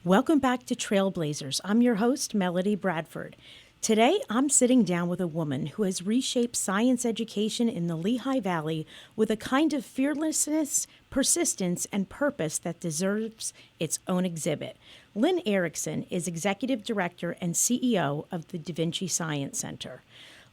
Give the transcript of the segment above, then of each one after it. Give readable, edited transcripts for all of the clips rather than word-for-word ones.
Welcome back to Trailblazers. I'm your host, Melody Bradford. Today, I'm sitting down with a woman who has reshaped science education in the Lehigh Valley with a kind of fearlessness, persistence, and purpose that deserves its own exhibit. Lin Erickson is Executive Director and CEO of the Vinci Science Center.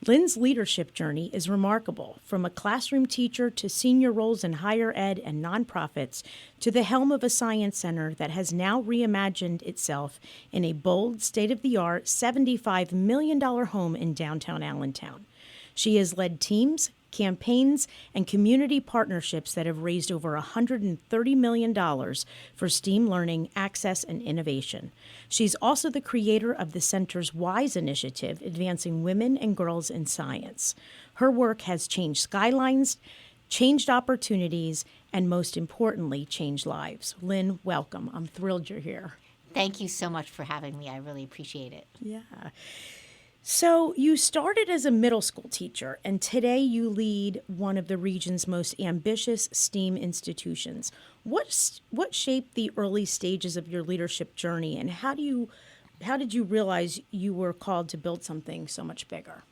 Lin's leadership journey is remarkable, from a classroom teacher to senior roles in higher ed and nonprofits to the helm of a science center that has now reimagined itself in a bold, state-of-the-art $75 million home in downtown Allentown. She has led teams, campaigns, and community partnerships that have raised over $130 million for STEAM learning, access, and innovation. She's also the creator of the center's WISE initiative, advancing women and girls in science. Her work has changed skylines, changed opportunities, and most importantly, changed lives. Lin, welcome. I'm thrilled you're here. Thank you so much for having me. I really appreciate it. Yeah. So you started as a middle school teacher, and today you lead one of the region's most ambitious STEAM institutions. What shaped the early stages of your leadership journey, and how did you realize you were called to build something so much bigger?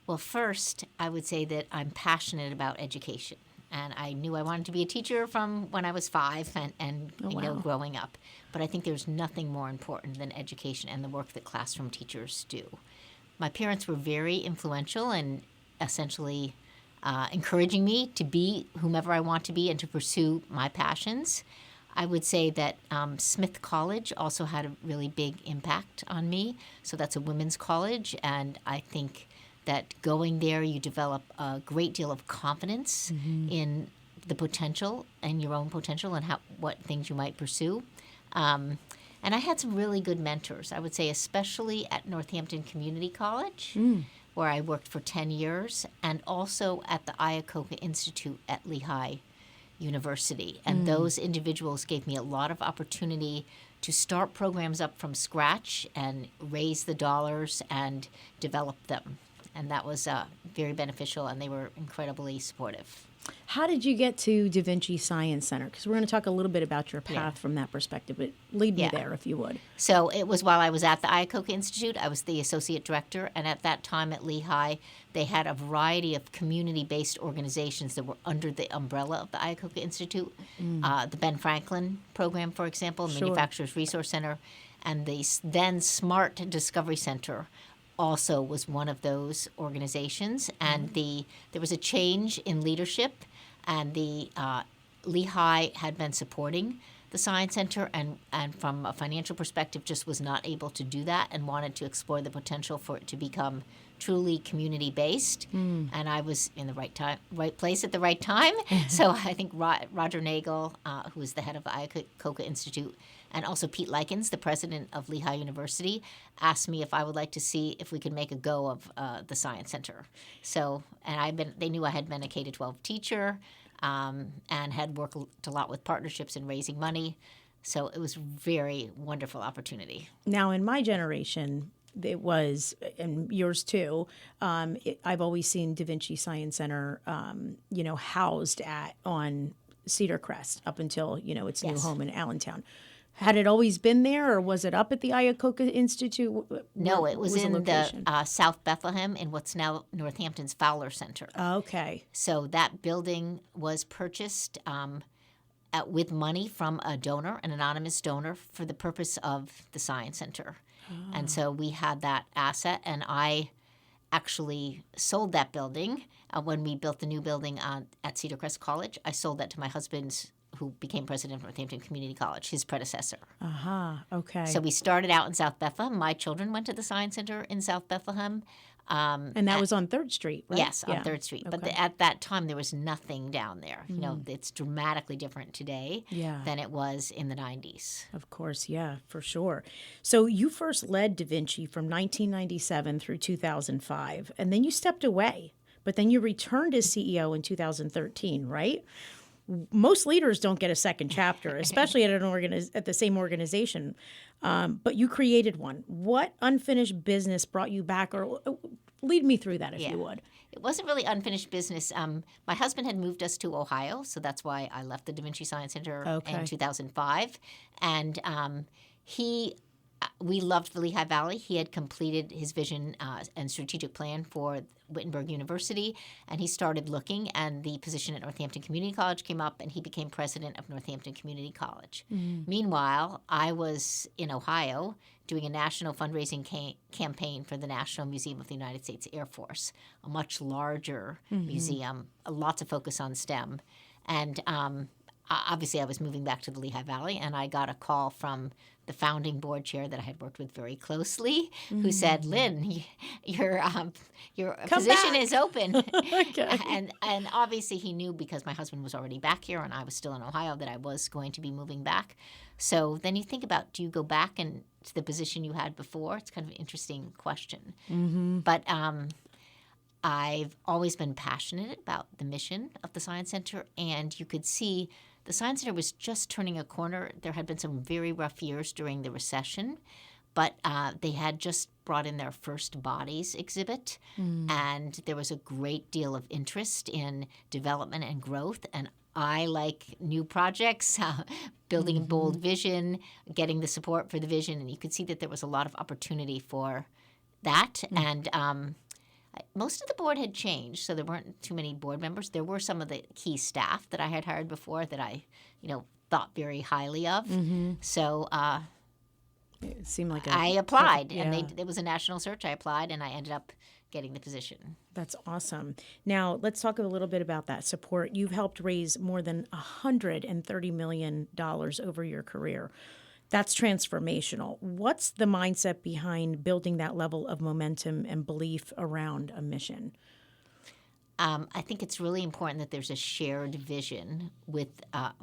Well, first, I would say that I'm passionate about education. And I knew I wanted to be a teacher from when I was 5 and growing up. But I think there's nothing more important than education and the work that classroom teachers do. My parents were very influential in essentially encouraging me to be whomever I want to be and to pursue my passions. I would say that Smith College also had a really big impact on me. So that's a women's college, and I think that going there, you develop a great deal of confidence in the potential and your own potential and what things you might pursue. And I had some really good mentors, I would say, especially at Northampton Community College, where I worked for 10 years, and also at the Iacocca Institute at Lehigh University. And those individuals gave me a lot of opportunity to start programs up from scratch and raise the dollars and develop them. And that was very beneficial, and they were incredibly supportive. How did you get to Da Vinci Science Center? Because we're going to talk a little bit about your path from that perspective, but lead me there if you would. So it was while I was at the Iacocca Institute. I was the associate director, and at that time at Lehigh, they had a variety of community-based organizations that were under the umbrella of the Iacocca Institute. The Ben Franklin program, for example, Manufacturers Resource Center, and the then Smart Discovery Center also was one of those organizations, and there was a change in leadership, and the Lehigh had been supporting the Science Center, and from a financial perspective just was not able to do that and wanted to explore the potential for it to become truly community-based. And I was in the right place at the right time. So I think Roger Nagel, who is the head of the Iacocca Institute, and also Pete Likens, the president of Lehigh University, asked me if I would like to see if we could make a go of the Science Center. So, and they knew I had been a K-12 teacher and had worked a lot with partnerships and raising money. So it was a very wonderful opportunity. Now, in my generation, it was, and yours too, I've always seen Da Vinci Science Center, housed on Cedar Crest up until, its new home in Allentown. Had it always been there, or was it up at the Iacocca Institute? No, it was in the South Bethlehem in what's now Northampton's Fowler Center. Okay. So that building was purchased with money from a donor, an anonymous donor, for the purpose of the Science Center. And so we had that asset, and I actually sold that building when we built the new building at Cedar Crest College. I sold that to my husband, who became president of Northampton Community College, his predecessor. Okay. So we started out in South Bethlehem. My children went to the Science Center in South Bethlehem. And that was on 3rd Street, right? Yes, on 3rd Street. Okay. But at that time, there was nothing down there. It's dramatically different today than it was in the 90s. Of course, yeah, for sure. So you first led Da Vinci from 1997 through 2005, and then you stepped away. But then you returned as CEO in 2013, right? Most leaders don't get a second chapter, especially at the same organization. But you created one. What unfinished business brought you back, or Lead me through that if you would. It wasn't really unfinished business. My husband had moved us to Ohio, so that's why I left the Da Vinci Science Center in 2005. And we loved the Lehigh Valley. He had completed his vision and strategic plan for Wittenberg University, and he started looking, and the position at Northampton Community College came up, and he became president of Northampton Community College. Meanwhile, I was in Ohio doing a national fundraising campaign for the National Museum of the United States Air Force, a much larger museum, lots of focus on STEM. And obviously, I was moving back to the Lehigh Valley, and I got a call from the founding board chair that I had worked with very closely, who said, "Lynn, your position is open." Okay. And obviously, he knew because my husband was already back here and I was still in Ohio that I was going to be moving back. So then you think about, do you go back to the position you had before? It's kind of an interesting question. But I've always been passionate about the mission of the Science Center, and you could see the Science Center was just turning a corner. There had been some very rough years during the recession, but they had just brought in their first bodies exhibit, and there was a great deal of interest in development and growth. And I like new projects, building a bold vision, getting the support for the vision, and you could see that there was a lot of opportunity for that. And most of the board had changed, so there weren't too many board members. There were some of the key staff that I had hired before that I, thought very highly of. So it seemed like I applied, and it was a national search. I applied, and I ended up getting the position. That's awesome. Now, let's talk a little bit about that support. You've helped raise more than $130 million over your career. That's transformational. What's the mindset behind building that level of momentum and belief around a mission? I think it's really important that there's a shared vision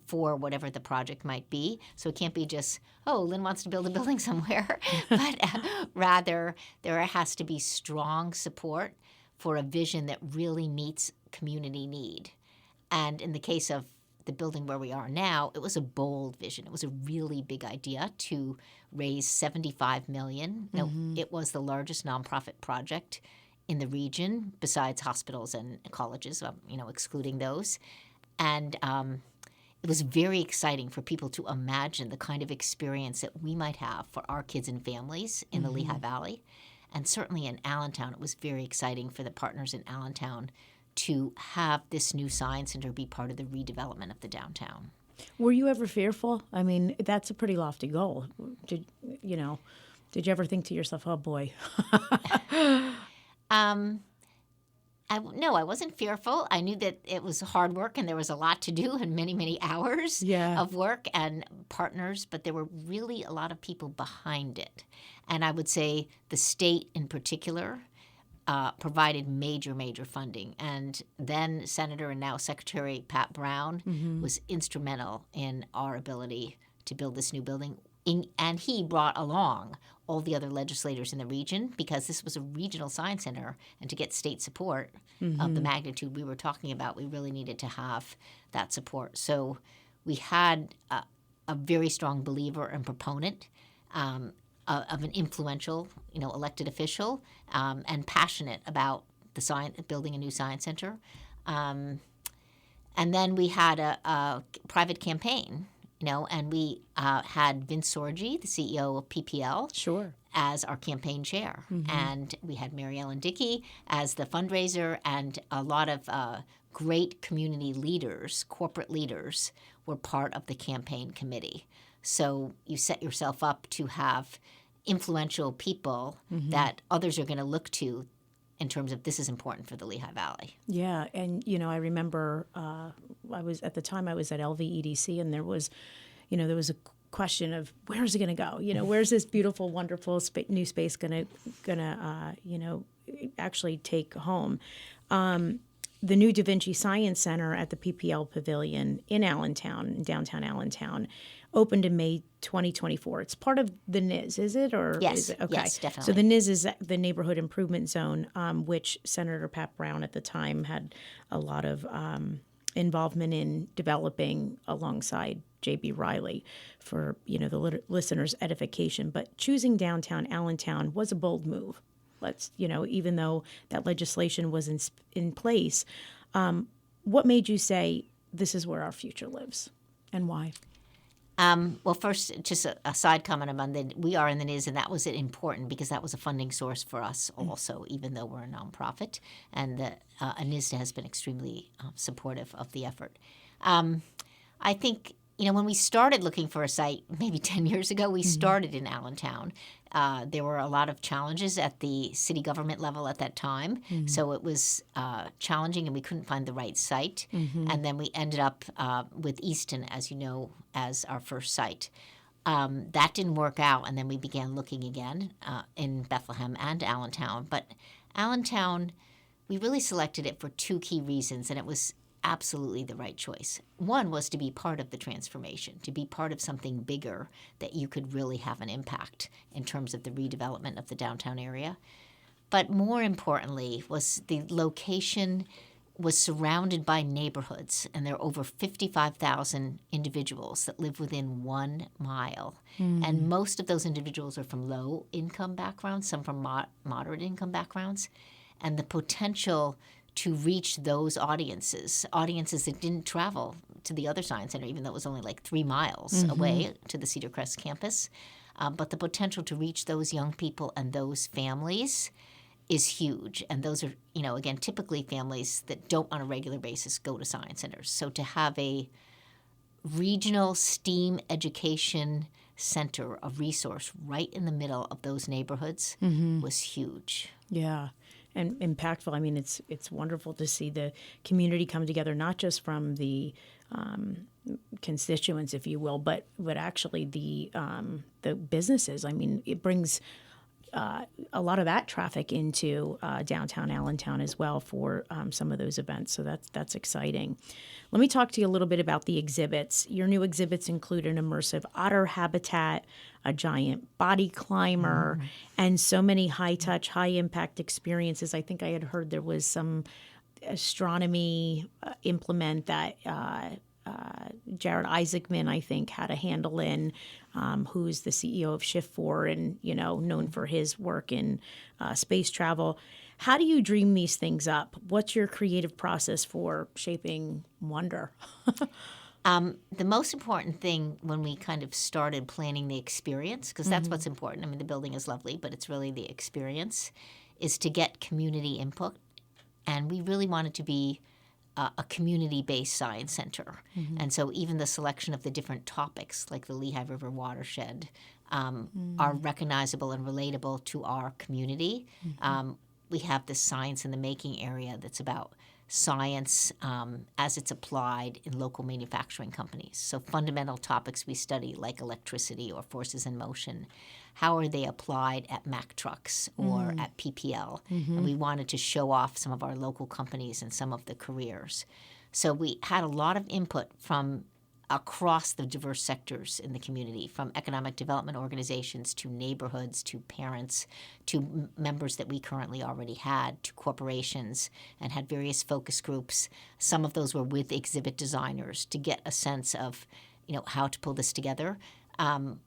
for whatever the project might be. So it can't be just, Lynn wants to build a building somewhere, but rather there has to be strong support for a vision that really meets community need. And in the case of the building where we are now, it was a bold vision. It was a really big idea to raise $75 million. It was the largest nonprofit project in the region, besides hospitals and colleges, excluding those. And it was very exciting for people to imagine the kind of experience that we might have for our kids and families in the Lehigh Valley. And certainly in Allentown, it was very exciting for the partners in Allentown to have this new science center be part of the redevelopment of the downtown. Were you ever fearful? I mean, that's a pretty lofty goal. Did you ever think to yourself, oh boy? No, I wasn't fearful. I knew that it was hard work and there was a lot to do and many, many hours of work and partners, but there were really a lot of people behind it. And I would say the state in particular provided major, major funding. And then Senator and now Secretary Pat Brown was instrumental in our ability to build this new building. And he brought along all the other legislators in the region because this was a regional science center. And to get state support of the magnitude we were talking about, we really needed to have that support. So we had a very strong believer and proponent of an influential, elected official, and passionate about the science, building a new science center. And then we had a private campaign, and we had Vince Sorgi, the CEO of PPL, as our campaign chair. And we had Mary Ellen Dickey as the fundraiser, and a lot of great community leaders, corporate leaders, were part of the campaign committee. So you set yourself up to have influential people that others are going to look to in terms of this is important for the Lehigh Valley. Yeah, and I remember I was at LVEDC, and there was a question of where's it going to go? Where's this beautiful, wonderful new space going to actually take home? The new Da Vinci Science Center at the PPL Pavilion in Allentown, downtown Allentown, opened in May 2024. It's part of the NIZ, is it? Or yes, is it? Okay. Yes, definitely. So the NIZ is the Neighborhood Improvement Zone, which Senator Pat Brown at the time had a lot of involvement in developing alongside J.B. Riley for the listeners' edification. But choosing downtown Allentown was a bold move. Let's, even though that legislation was in place. What made you say, this is where our future lives, and why? Well, first, just a side comment about that. We are in the NIS, and that was important because that was a funding source for us also, even though we're a nonprofit. And the NISDA has been extremely supportive of the effort. I think, when we started looking for a site, maybe 10 years ago, we started in Allentown. There were a lot of challenges at the city government level at that time. So it was challenging, and we couldn't find the right site. And then we ended up with Easton, as you know, as our first site. That didn't work out, and then we began looking again in Bethlehem and Allentown. But Allentown, we really selected it for two key reasons, and it was absolutely the right choice. One was to be part of the transformation, to be part of something bigger that you could really have an impact in terms of the redevelopment of the downtown area. But more importantly was the location was surrounded by neighborhoods, and there are over 55,000 individuals that live within 1 mile. And most of those individuals are from low-income backgrounds, some from moderate income backgrounds. And the potential to reach those audiences that didn't travel to the other Science Center, even though it was only like 3 miles away to the Cedar Crest campus. But the potential to reach those young people and those families is huge. And those are, again, typically families that don't on a regular basis go to Science Centers. So to have a regional STEAM education center, a resource right in the middle of those neighborhoods was huge. Yeah. And impactful. I mean, it's wonderful to see the community come together, not just from the constituents, if you will, but actually the businesses. I mean, it brings a lot of that traffic into downtown Allentown as well for some of those events. So that's exciting. Let me talk to you a little bit about the exhibits. Your new exhibits include an immersive otter habitat, a giant body climber, and so many high-touch, high-impact experiences. I think I had heard there was some astronomy implement that Jared Isaacman, I think, had a handle in, who's the CEO of Shift 4 and, known for his work in space travel. How do you dream these things up? What's your creative process for shaping wonder? The most important thing when we kind of started planning the experience, because that's what's important. I mean, the building is lovely, but it's really the experience, is to get community input. And we really wanted to be a community-based science center. And so even the selection of the different topics, like the Lehigh River watershed, are recognizable and relatable to our community. We have the Science in the Making area that's about science as it's applied in local manufacturing companies. So fundamental topics we study, like electricity or forces in motion, how are they applied at Mack trucks or at PPL? And we wanted to show off some of our local companies and some of the careers. So we had a lot of input from across the diverse sectors in the community, from economic development organizations to neighborhoods to parents to members that we currently already had to corporations, and had various focus groups. Some of those were with exhibit designers to get a sense of, how to pull this together.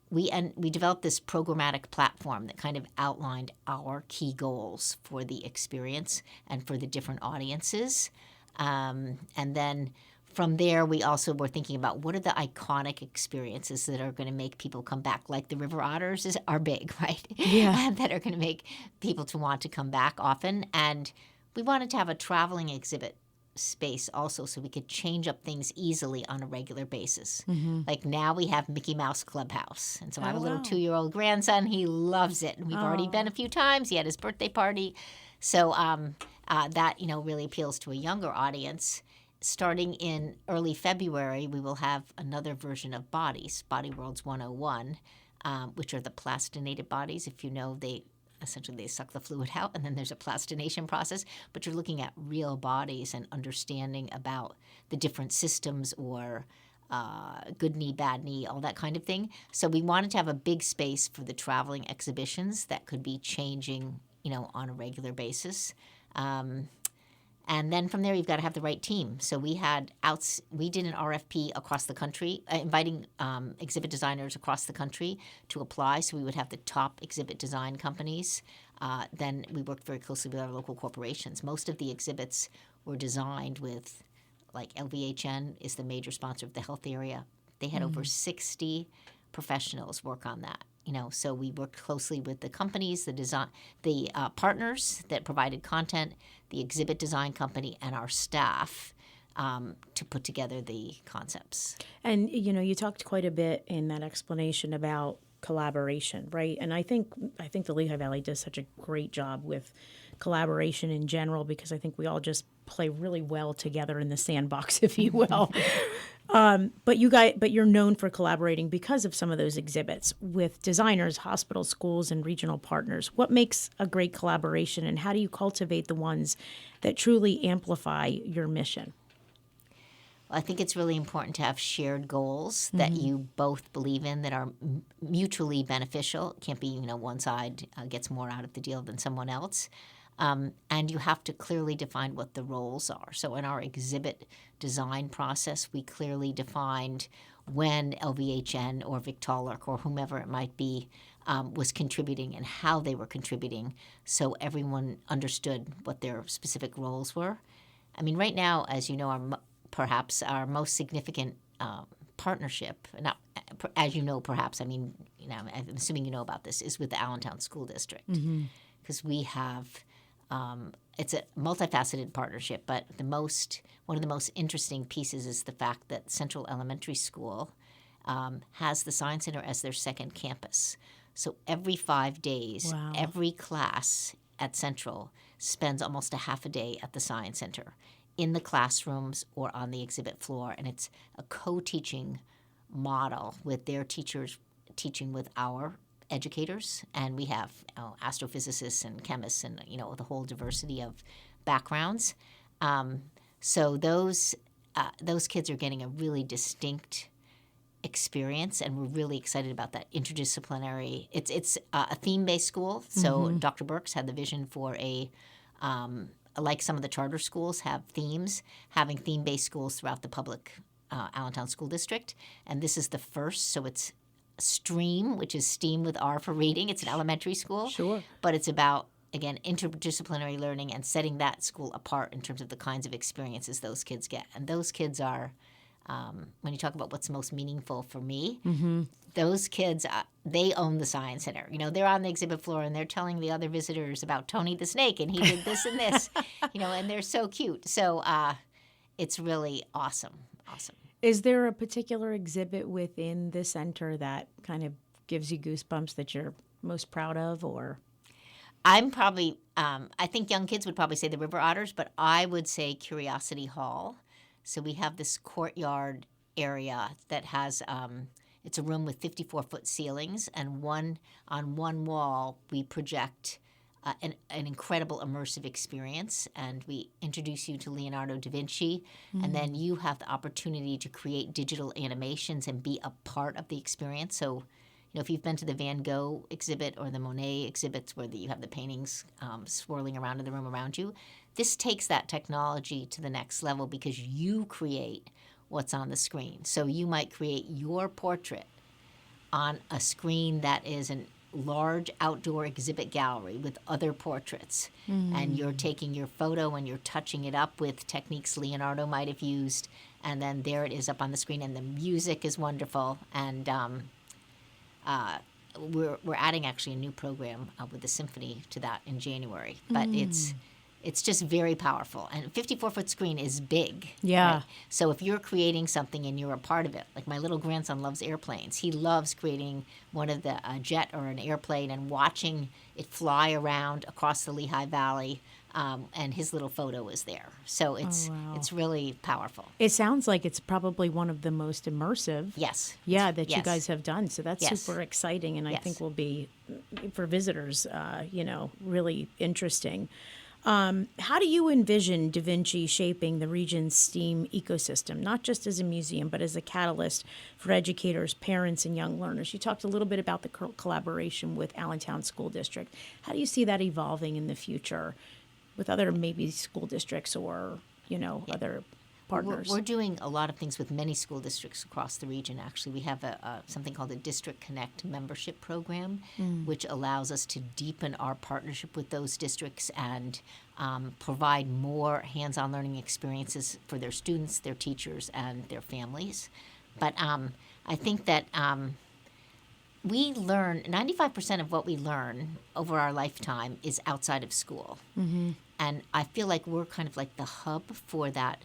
We developed this programmatic platform that kind of outlined our key goals for the experience and for the different audiences. And then from there, we also were thinking about what are the iconic experiences that are going to make people come back, like the river otters are big, right? Yeah. That are going to make people to want to come back often. And we wanted to have a traveling exhibit space also so we could change up things easily on a regular basis. Like now we have Mickey Mouse Clubhouse. And so I have a little 2-year-old grandson. He loves it. And we've already been a few times. He had his birthday party. So that, really appeals to a younger audience. Starting in early February, we will have another version of Bodies, Body Worlds 101, which are the plastinated bodies. If you know, they suck the fluid out, and then there's a plastination process. But you're looking at real bodies and understanding about the different systems or good knee, bad knee, all that kind of thing. So we wanted to have a big space for the traveling exhibitions that could be changing, on a regular basis. And then from there, you've got to have the right team. So we did an RFP across the country, inviting exhibit designers across the country to apply. So we would have the top exhibit design companies. Then we worked very closely with our local corporations. Most of the exhibits were designed with, like LVHN is the major sponsor of the health area. They had over 60 professionals work on that. So we worked closely with the companies, the partners that provided content, the exhibit design company, and our staff to put together the concepts. And, you talked quite a bit in that explanation about collaboration, right? And I think the Lehigh Valley does such a great job with collaboration in general, because I think we all just play really well together in the sandbox, if you will. But you're known for collaborating because of some of those exhibits with designers, hospitals, schools, and regional partners. What makes a great collaboration, and how do you cultivate the ones that truly amplify your mission? I think it's really important to have shared goals that you both believe in, that are mutually beneficial. It can't be, one side gets more out of the deal than someone else. And you have to clearly define what the roles are. So in our exhibit design process, we clearly defined when LVHN or Victaulic or whomever it might be was contributing and how they were contributing, so everyone understood what their specific roles were. I mean, right now, as you know, perhaps our most significant partnership, not as you know, perhaps, I'm assuming you know about this, is with the Allentown School District. Because we have, it's a multifaceted partnership, but one of the most interesting pieces is the fact that Central Elementary School has the Science Center as their second campus. So every 5 days, every class at Central spends almost a half a day at the Science Center, in the classrooms or on the exhibit floor. And it's a co-teaching model with their teachers teaching with our educators. And we have astrophysicists and chemists and, the whole diversity of backgrounds. So those kids are getting a really distinct experience, and we're really excited about that interdisciplinary. It's a theme-based school. So Dr. Burks had the vision for like some of the charter schools have themes, having theme-based schools throughout the public Allentown School District. And this is the first, so it's STREAM, which is STEAM with R for reading. It's an elementary school. Sure. But it's about, again, interdisciplinary learning and setting that school apart in terms of the kinds of experiences those kids get. And those kids are, when you talk about what's most meaningful for me, those kids, they own the Science Center. They're on the exhibit floor and they're telling the other visitors about Tony the Snake and he did this and this, and they're so cute. So it's really awesome. Awesome. Is there a particular exhibit within the center that kind of gives you goosebumps that you're most proud of, or? I'm probably, I think young kids would probably say the River Otters, but I would say Curiosity Hall. So we have this courtyard area that has, it's a room with 54-foot ceilings, and on one wall we project an incredible immersive experience, and we introduce you to Leonardo da Vinci, and then you have the opportunity to create digital animations and be a part of the experience. So, if you've been to the Van Gogh exhibit or the Monet exhibits where you have the paintings swirling around in the room around you, this takes that technology to the next level because you create what's on the screen. So you might create your portrait on a screen that is an large outdoor exhibit gallery with other portraits, and you're taking your photo and you're touching it up with techniques Leonardo might have used, and then there it is up on the screen, and the music is wonderful. And we're adding actually a new program with the symphony to that in January, but it's just very powerful. And a 54-foot screen is big. Yeah. Right? So if you're creating something and you're a part of it, like my little grandson loves airplanes. He loves creating one of the jet or an airplane and watching it fly around across the Lehigh Valley, and his little photo is there. So it's really powerful. It sounds like it's probably one of the most immersive. Yes. Yeah, that you guys have done. So that's super exciting, and I Yes. think will be, for visitors, really interesting. How do you envision Da Vinci shaping the region's STEAM ecosystem, not just as a museum, but as a catalyst for educators, parents, and young learners? You talked a little bit about the collaboration with Allentown School District. How do you see that evolving in the future? with other maybe school districts or, other partners? We're doing a lot of things with many school districts across the region, actually. We have something called a District Connect membership program, which allows us to deepen our partnership with those districts and provide more hands-on learning experiences for their students, their teachers, and their families. But I think that we learn 95% of what we learn over our lifetime is outside of school. And I feel like we're kind of like the hub for that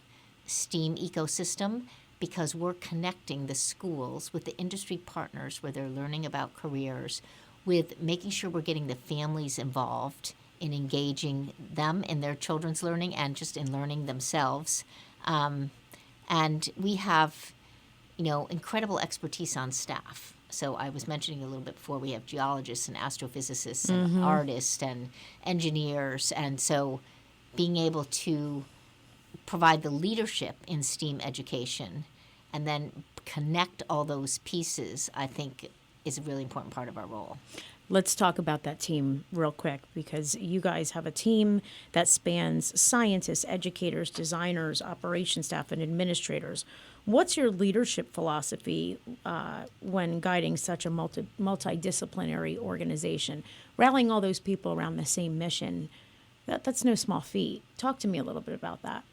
STEAM ecosystem because we're connecting the schools with the industry partners where they're learning about careers, with making sure we're getting the families involved in engaging them in their children's learning and just in learning themselves. And we have, incredible expertise on staff. So I was mentioning a little bit before, we have geologists and astrophysicists and artists and engineers. And so being able to provide the leadership in STEAM education and then connect all those pieces, I think, is a really important part of our role. Let's talk about that team real quick, because you guys have a team that spans scientists, educators, designers, operations staff, and administrators. What's your leadership philosophy when guiding such a multidisciplinary organization? Rallying all those people around the same mission, that's no small feat. Talk to me a little bit about that.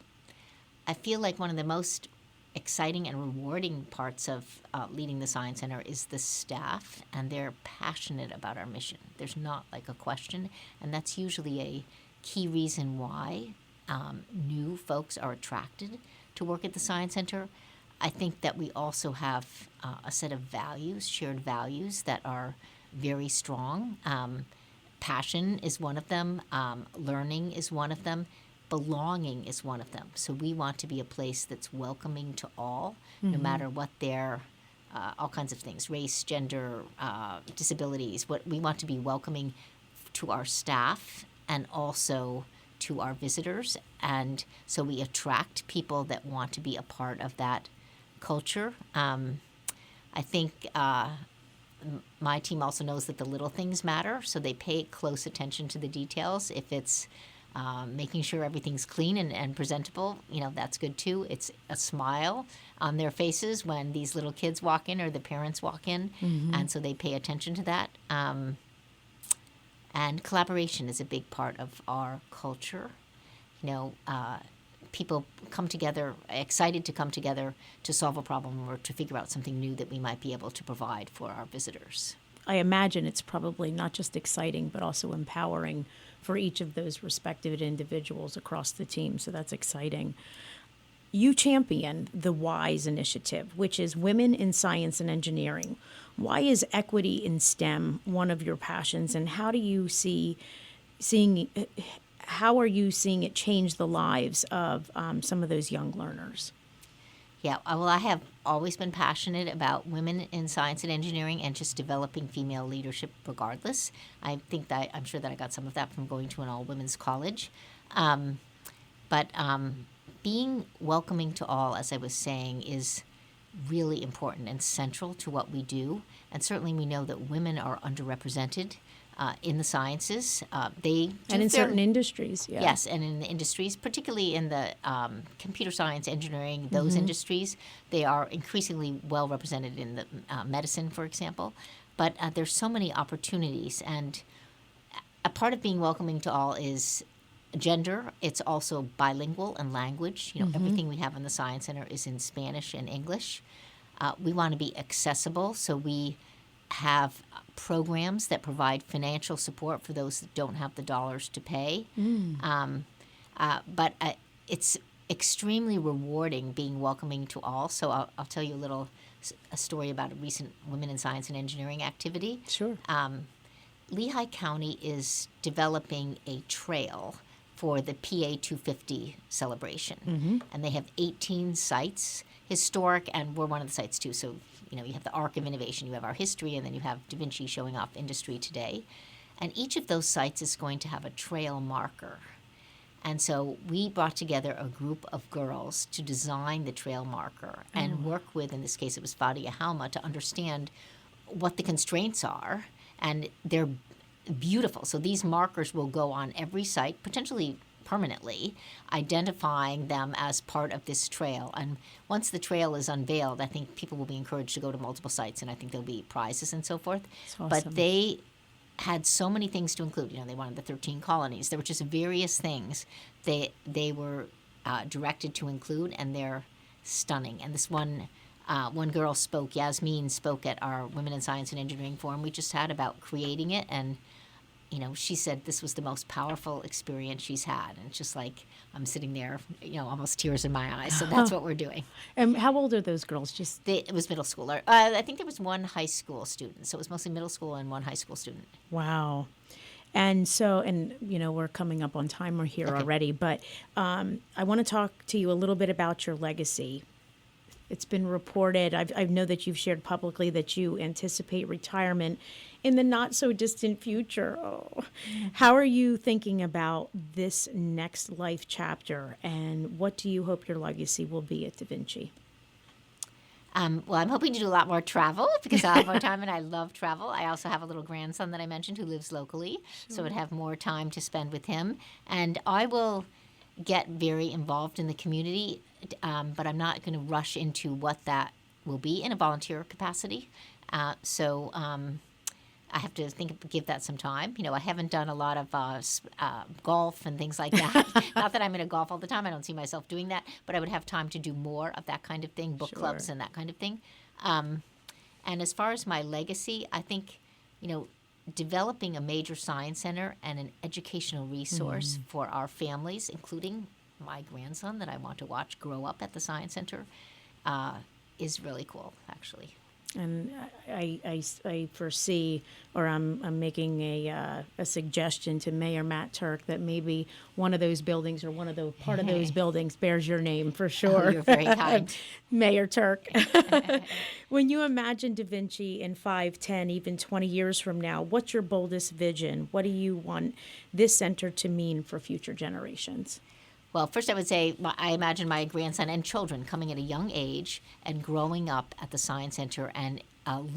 I feel like one of the most exciting and rewarding parts of leading the Science Center is the staff, and they're passionate about our mission. There's not like a question, and that's usually a key reason why new folks are attracted to work at the Science Center. I think that we also have a set of values, shared values, that are very strong. Passion is one of them. Learning is one of them. Belonging is one of them. So we want to be a place that's welcoming to all, no matter what their, all kinds of things, race, gender, disabilities. We want to be welcoming to our staff and also to our visitors. And so we attract people that want to be a part of that culture. I think my team also knows that the little things matter, so they pay close attention to the details. If it's making sure everything's clean and presentable, that's good too. It's a smile on their faces when these little kids walk in or the parents walk in, and so they pay attention to that. And collaboration is a big part of our culture. People come together, excited to come together to solve a problem or to figure out something new that we might be able to provide for our visitors. I imagine it's probably not just exciting, but also empowering for each of those respective individuals across the team. So that's exciting. You champion the WISE initiative, which is Women in Science and Engineering. Why is equity in STEM one of your passions, and how do you how are you seeing it change the lives of some of those young learners? Yeah, well, I have always been passionate about women in science and engineering and just developing female leadership regardless. I'm sure that I got some of that from going to an all-women's college. But being welcoming to all, as I was saying, is really important and central to what we do. And certainly we know that women are underrepresented in the sciences. Certain industries, yeah. Yes, and in the industries, particularly in the computer science, engineering, those industries, they are increasingly well represented in the medicine, for example. But there's so many opportunities, and a part of being welcoming to all is gender. It's also bilingual and language. Everything we have in the Science Center is in Spanish and English. We want to be accessible, so we have programs that provide financial support for those that don't have the dollars to pay. But it's extremely rewarding being welcoming to all. So I'll tell you a story about a recent Women in Science and Engineering activity. Sure. Lehigh County is developing a trail for the PA 250 celebration. And they have 18 sites, historic, and we're one of the sites too. So you have the Arc of Innovation, you have our history, and then you have Da Vinci showing off industry today. And each of those sites is going to have a trail marker. And so we brought together a group of girls to design the trail marker and work with, in this case it was Fadia Halma, to understand what the constraints are. And they're beautiful. So these markers will go on every site, potentially permanently, identifying them as part of this trail. And once the trail is unveiled, I think people will be encouraged to go to multiple sites, and I think there'll be prizes and so forth. That's awesome. But they had so many things to include. They wanted the 13 colonies. There were just various things they were directed to include, and they're stunning. And this one girl spoke, Yasmin spoke at our Women in Science and Engineering Forum we just had about creating it, and she said this was the most powerful experience she's had. And it's just like I'm sitting there, almost tears in my eyes. So that's what we're doing. And how old are those girls? It was middle schooler. I think there was one high school student. So it was mostly middle school and one high school student. Wow. And so, we're coming up on time here already, but I want to talk to you a little bit about your legacy. It's been reported, I know that you've shared publicly that you anticipate retirement in the not so distant future. Oh. How are you thinking about this next life chapter, and what do you hope your legacy will be at Da Vinci? Well, I'm hoping to do a lot more travel because I have more time and I love travel. I also have a little grandson that I mentioned who lives locally, so I'd have more time to spend with him. And I will get very involved in the community, but I'm not going to rush into what that will be in a volunteer capacity. So I have to give that some time. I haven't done a lot of golf and things like that. Not that I'm going to golf all the time. I don't see myself doing that, but I would have time to do more of that kind of thing, book clubs and that kind of thing. And as far as my legacy, I think, developing a major science center and an educational resource for our families, including my grandson that I want to watch grow up at the science center, is really cool, actually. And I foresee, or I'm making a suggestion to Mayor Matt Turk that maybe one of those buildings or part of those buildings bears your name for sure. Oh, you're very kind. Mayor Turk. When you imagine Da Vinci in 5, 10, even 20 years from now, what's your boldest vision? What do you want this center to mean for future generations? Well, first I would say I imagine my grandson and children coming at a young age and growing up at the Science Center and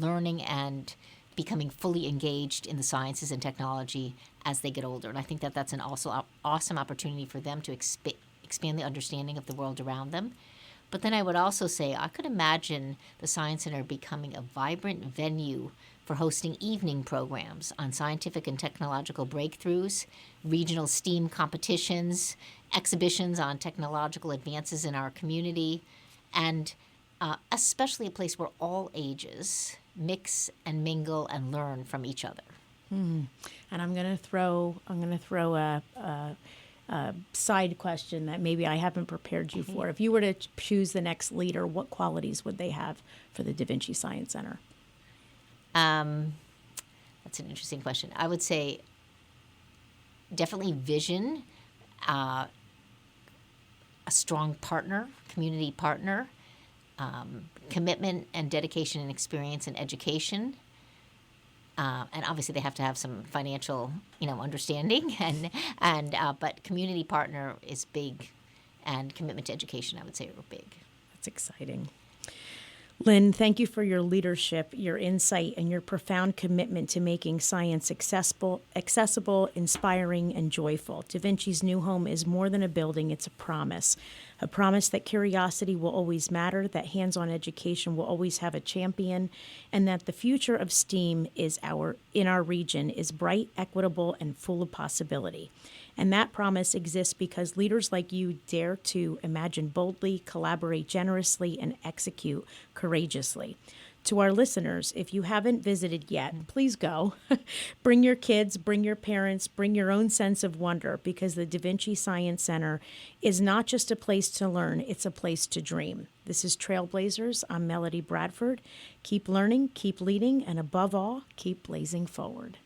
learning and becoming fully engaged in the sciences and technology as they get older. And I think that that's an also awesome opportunity for them to expand the understanding of the world around them. But then I would also say I could imagine the Science Center becoming a vibrant venue for hosting evening programs on scientific and technological breakthroughs, regional STEAM competitions, exhibitions on technological advances in our community, and especially a place where all ages mix and mingle and learn from each other. And I'm going to throw a side question that maybe I haven't prepared you for. If you were to choose the next leader, what qualities would they have for the Da Vinci Science Center? That's an interesting question. I would say definitely vision, a strong partner, community partner, commitment and dedication and experience in education. And obviously they have to have some financial, understanding, but community partner is big, and commitment to education, I would say, are big. That's exciting. Lin, thank you for your leadership, your insight, and your profound commitment to making science accessible, inspiring, and joyful. Da Vinci's new home is more than a building, it's a promise that curiosity will always matter, that hands-on education will always have a champion, and that the future of STEAM in our region is bright, equitable, and full of possibility. And that promise exists because leaders like you dare to imagine boldly, collaborate generously, and execute courageously. To our listeners, if you haven't visited yet, please go. Bring your kids, bring your parents, bring your own sense of wonder, because the Da Vinci Science Center is not just a place to learn, it's a place to dream. This is Trailblazers. I'm Melody Bradford. Keep learning, keep leading, and above all, keep blazing forward.